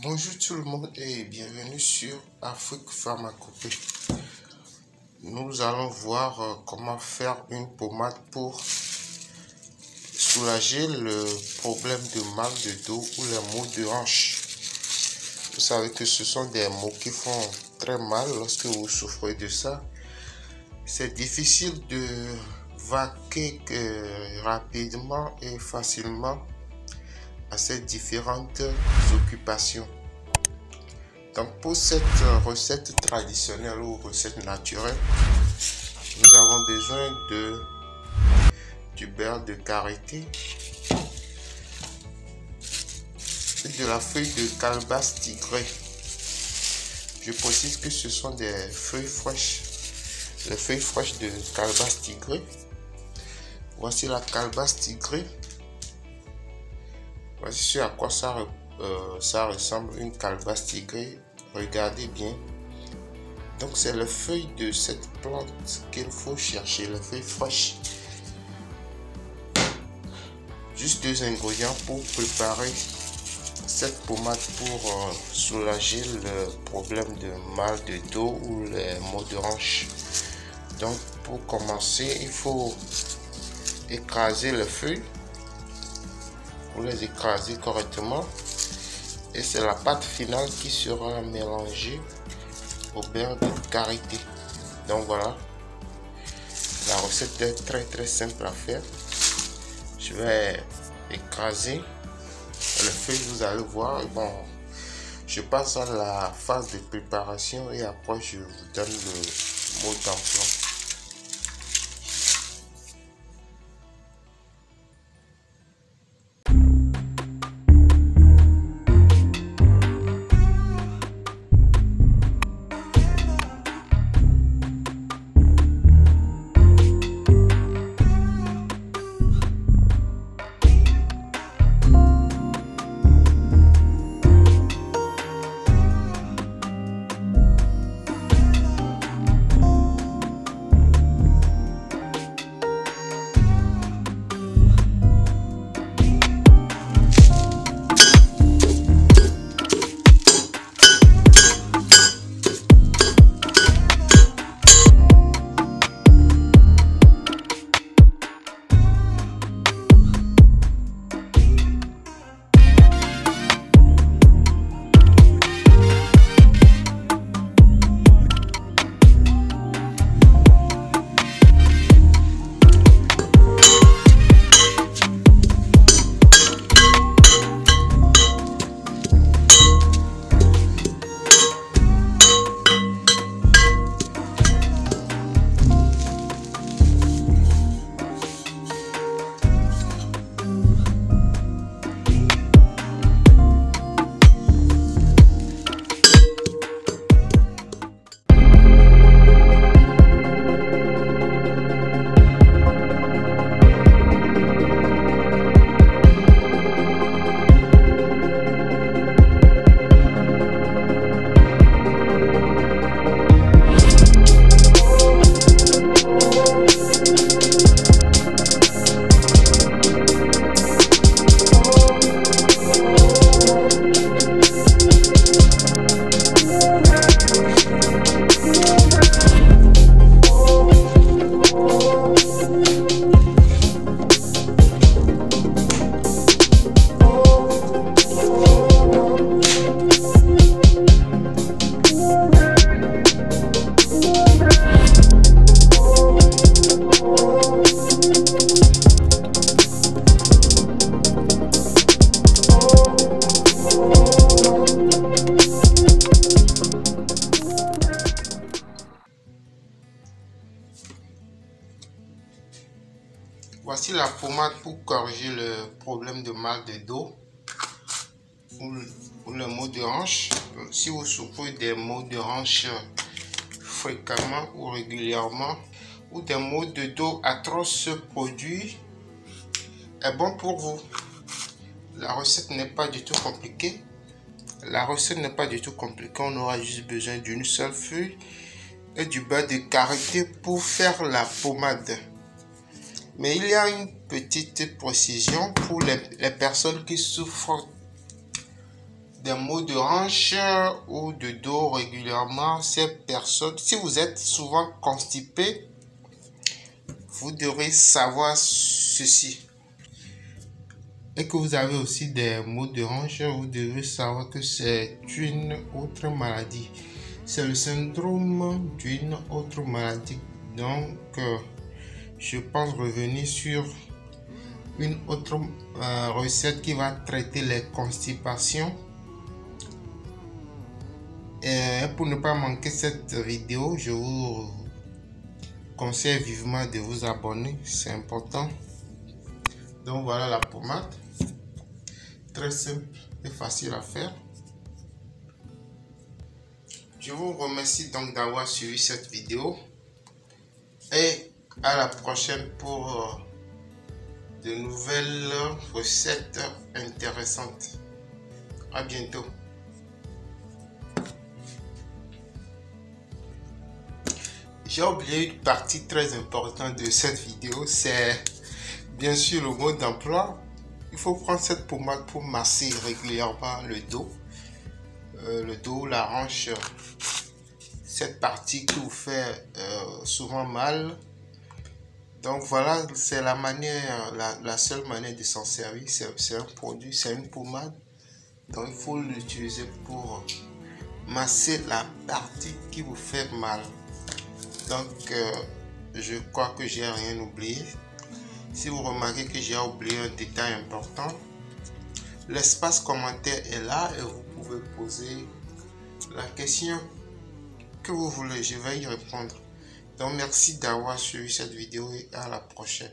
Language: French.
Bonjour tout le monde et bienvenue sur Afrique Pharmacopée. Nous allons voir comment faire une pommade pour soulager le problème de mal de dos ou les maux de hanche. Vous savez que ce sont des maux qui font très mal lorsque vous souffrez de ça. C'est difficile de vaquer rapidement et facilement à ces différentes occupations. Donc pour cette recette traditionnelle ou recette naturelle, nous avons besoin du beurre de karité et de la feuille de calebasse tigrée. Je précise que ce sont des feuilles fraîches, les feuilles fraîches de calebasse tigrée. Voici la calebasse tigrée. Voici ce à quoi ça ressemble, une calebasse tigrée. Regardez bien. Donc c'est les feuilles de cette plante qu'il faut chercher, les feuilles fraîches. Juste 2 ingrédients pour préparer cette pommade pour soulager le problème de mal de dos ou les maux de hanche. Donc pour commencer, il faut écraser les feuilles. Vous les écrasez correctement et c'est la pâte finale qui sera mélangée au beurre de karité. Donc voilà, la recette est très simple à faire. Je vais écraser les feuilles, vous allez voir. Bon, je passe à la phase de préparation et après je vous donne le mode d'emploi. Voici la pommade pour corriger le problème de mal de dos ou le maux de hanche. Si vous souffrez des maux de hanche fréquemment ou régulièrement ou des maux de dos atroces, ce produit est bon pour vous. La recette n'est pas du tout compliquée. On aura juste besoin d'une seule feuille et du beurre de karité pour faire la pommade. Mais il y a une petite précision pour les personnes qui souffrent des maux de hanche ou de dos régulièrement, ces personnes, si vous êtes souvent constipé, vous devrez savoir ceci. Et que vous avez aussi des maux de hanche, vous devez savoir que c'est une autre maladie. C'est le syndrome d'une autre maladie. Donc, je pense revenir sur une autre recette qui va traiter les constipations. Et pour ne pas manquer cette vidéo, je vous conseille vivement de vous abonner, c'est important. Donc voilà la pommade, très simple et facile à faire. Je vous remercie donc d'avoir suivi cette vidéo et à la prochaine pour de nouvelles recettes intéressantes. À bientôt. J'ai oublié une partie très importante de cette vidéo, c'est bien sûr le mode d'emploi. Il faut prendre cette pommade pour masser régulièrement le dos, la hanche, cette partie qui vous fait souvent mal. Donc voilà, c'est la manière, la seule manière de s'en servir. C'est un produit, c'est une pommade. Donc il faut l'utiliser pour masser la partie qui vous fait mal. Donc je crois que j'ai rien oublié. Si vous remarquez que j'ai oublié un détail important, l'espace commentaire est là et vous pouvez poser la question que vous voulez, je vais y répondre. Donc merci d'avoir suivi cette vidéo et à la prochaine.